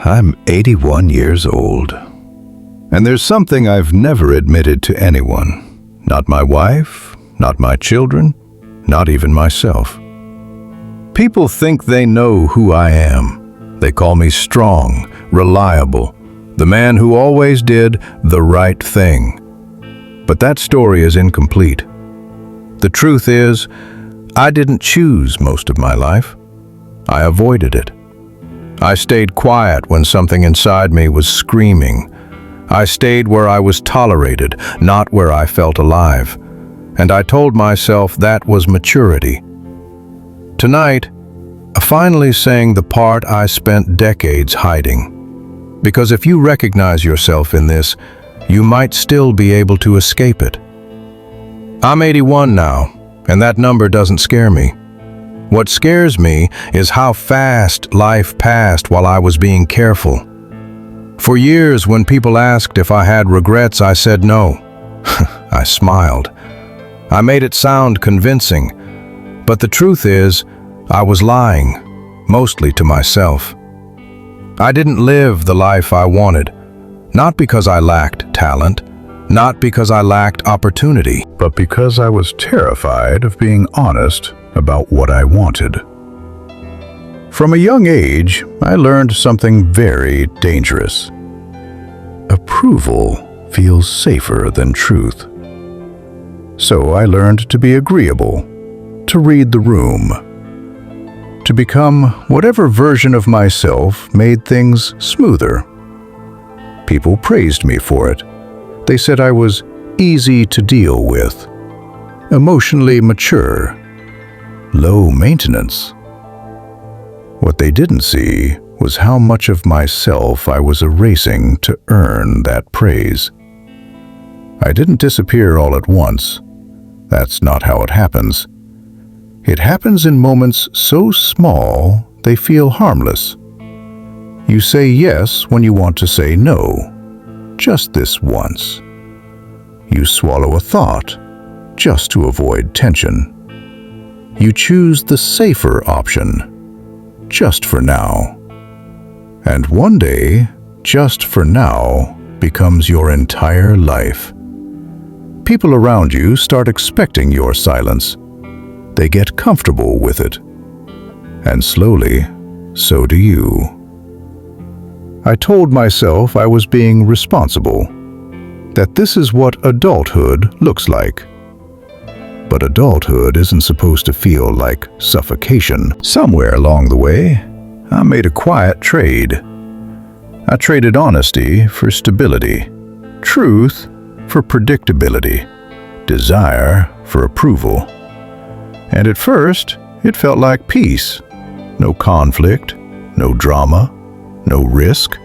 I'm 81 years old. And there's something I've never admitted to anyone. Not my wife, not my children, not even myself. People think they know who I am. They call me strong, reliable, the man who always did the right thing. But that story is incomplete. The truth is, I didn't choose most of my life. I avoided it. I stayed quiet when something inside me was screaming. I stayed where I was tolerated, not where I felt alive. And I told myself that was maturity. Tonight, I finally sang the part I spent decades hiding. Because if you recognize yourself in this, you might still be able to escape it. I'm 81 now, and that number doesn't scare me. What scares me is how fast life passed while I was being careful. For years, when people asked if I had regrets, I said no. I smiled. I made it sound convincing, but the truth is, I was lying, mostly to myself. I didn't live the life I wanted, not because I lacked talent, not because I lacked opportunity, but because I was terrified of being honest about what I wanted. From a young age, I learned something very dangerous. Approval feels safer than truth. So I learned to be agreeable, to read the room, to become whatever version of myself made things smoother. People praised me for it. They said I was easy to deal with, emotionally mature, low maintenance. What they didn't see was how much of myself I was erasing to earn that praise. I didn't disappear all at once. That's not how it happens. It happens in moments so small they feel harmless. You say yes when you want to say no, just this once. You swallow a thought just to avoid tension. You choose the safer option, just for now. And one day, just for now becomes your entire life. People around you start expecting your silence. They get comfortable with it. And slowly, so do you. I told myself I was being responsible, that this is what adulthood looks like. But adulthood isn't supposed to feel like suffocation. Somewhere along the way, I made a quiet trade. I traded honesty for stability, truth for predictability, desire for approval. And at first, it felt like peace. No conflict, no drama, no risk,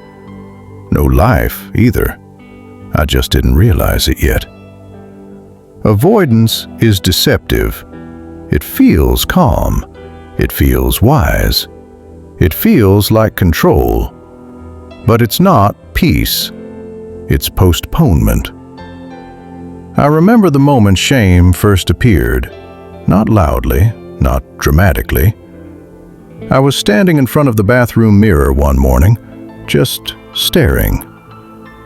no life either. I just didn't realize it yet. Avoidance is deceptive. It feels calm. It feels wise. It feels like control. But it's not peace. It's postponement. I remember the moment shame first appeared. Not loudly, not dramatically. I was standing in front of the bathroom mirror one morning, just staring.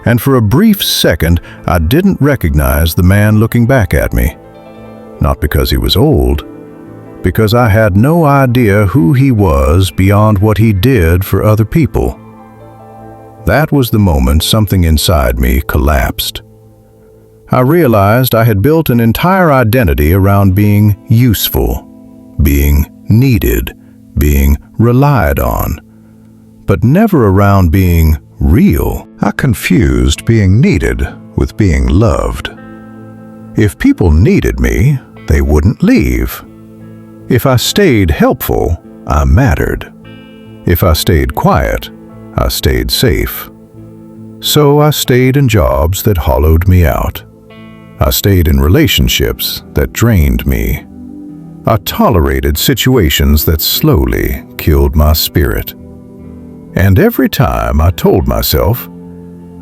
And for a brief second, I didn't recognize the man looking back at me. Not because he was old, because I had no idea who he was beyond what he did for other people. That was the moment something inside me collapsed. I realized I had built an entire identity around being useful, being needed, being relied on, but never around being real. I confused being needed with being loved. If people needed me, they wouldn't leave. If I stayed helpful, I mattered. If I stayed quiet, I stayed safe. So I stayed in jobs that hollowed me out. I stayed in relationships that drained me. I tolerated situations that slowly killed my spirit. And every time I told myself,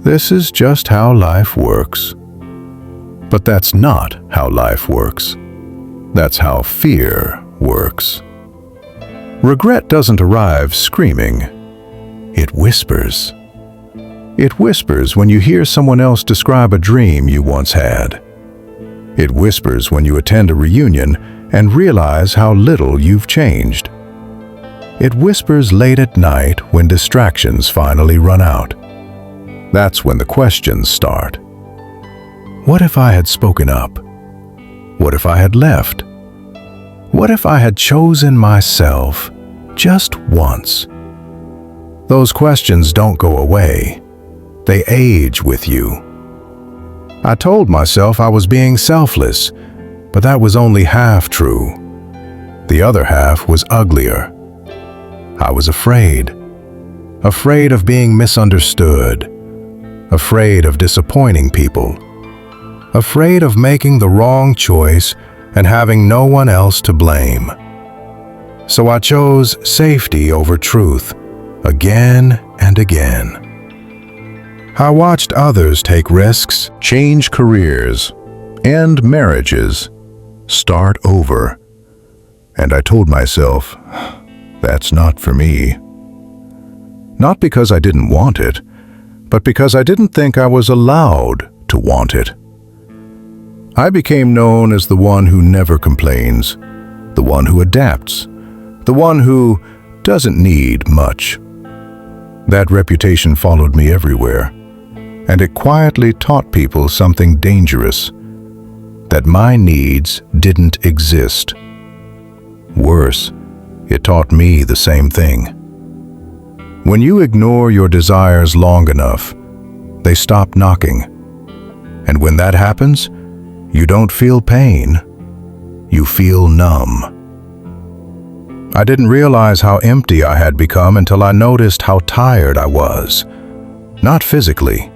this is just how life works. But that's not how life works. That's how fear works. Regret doesn't arrive screaming. It will. whispers. It whispers when you hear someone else describe a dream you once had. It whispers when you attend a reunion and realize how little you've changed. It whispers late at night when distractions finally run out. That's when the questions start. What if I had spoken up? What if I had left? What if I had chosen myself just once? Those questions don't go away. They age with you. I told myself I was being selfless, but that was only half true. The other half was uglier. I was afraid. Afraid of being misunderstood. Afraid of disappointing people. Afraid of making the wrong choice and having no one else to blame. So I chose safety over truth, again and again. I watched others take risks, change careers, end marriages, start over. And I told myself, that's not for me. Not because I didn't want it, but because I didn't think I was allowed to want it. I became known as the one who never complains, the one who adapts, the one who doesn't need much. That reputation followed me everywhere, and it quietly taught people something dangerous, that my needs didn't exist. Worse, it taught me the same thing. When you ignore your desires long enough, they stop knocking. And when that happens, you don't feel pain, you feel numb. I didn't realize how empty I had become until I noticed how tired I was. Not physically,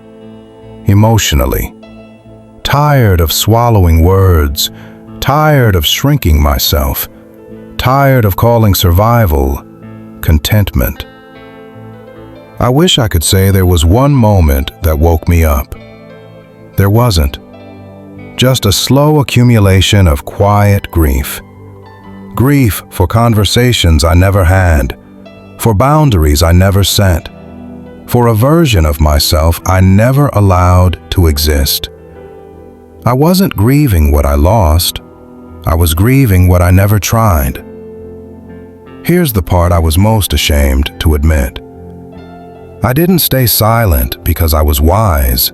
emotionally. Tired of swallowing words, tired of shrinking myself, tired of calling survival contentment. I wish I could say there was one moment that woke me up. There wasn't. Just a slow accumulation of quiet grief. Grief for conversations I never had, for boundaries I never set, for a version of myself I never allowed to exist. I wasn't grieving what I lost. I was grieving what I never tried. Here's the part I was most ashamed to admit. I didn't stay silent because I was wise.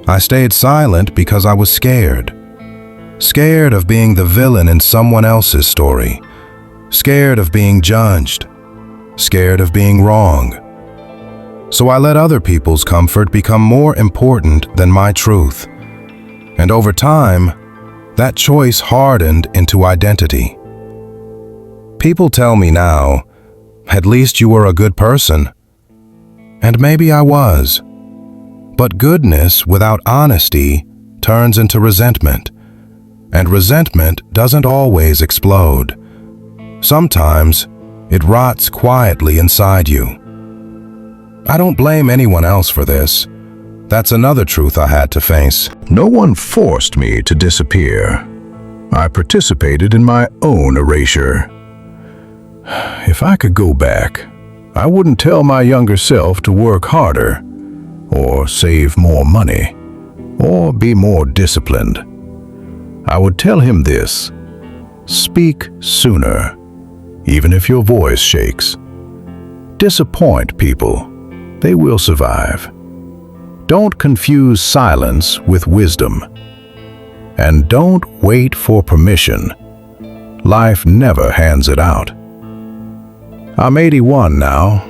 I stayed silent because I was scared. Scared of being the villain in someone else's story. Scared of being judged. Scared of being wrong. So I let other people's comfort become more important than my truth. And over time, that choice hardened into identity. People tell me now, at least you were a good person. And maybe I was. But goodness without honesty turns into resentment. And resentment doesn't always explode. Sometimes it rots quietly inside you. I don't blame anyone else for this. That's another truth I had to face. No one forced me to disappear. I participated in my own erasure. If I could go back, I wouldn't tell my younger self to work harder, or save more money, or be more disciplined. I would tell him this: speak sooner, even if your voice shakes. Disappoint people, they will survive. Don't confuse silence with wisdom. And don't wait for permission. Life never hands it out. I'm 81 now,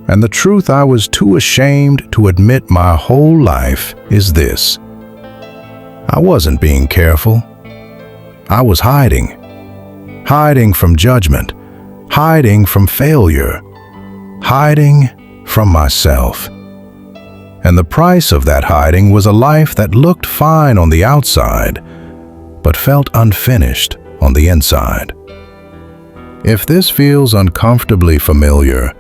and the truth I was too ashamed to admit my whole life is this: I wasn't being careful. I was hiding. Hiding from judgment. Hiding from failure. Hiding from myself. And the price of that hiding was a life that looked fine on the outside, but felt unfinished on the inside. If this feels uncomfortably familiar,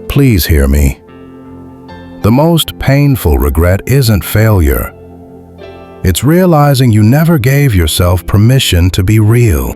please hear me. The most painful regret isn't failure. It's realizing you never gave yourself permission to be real.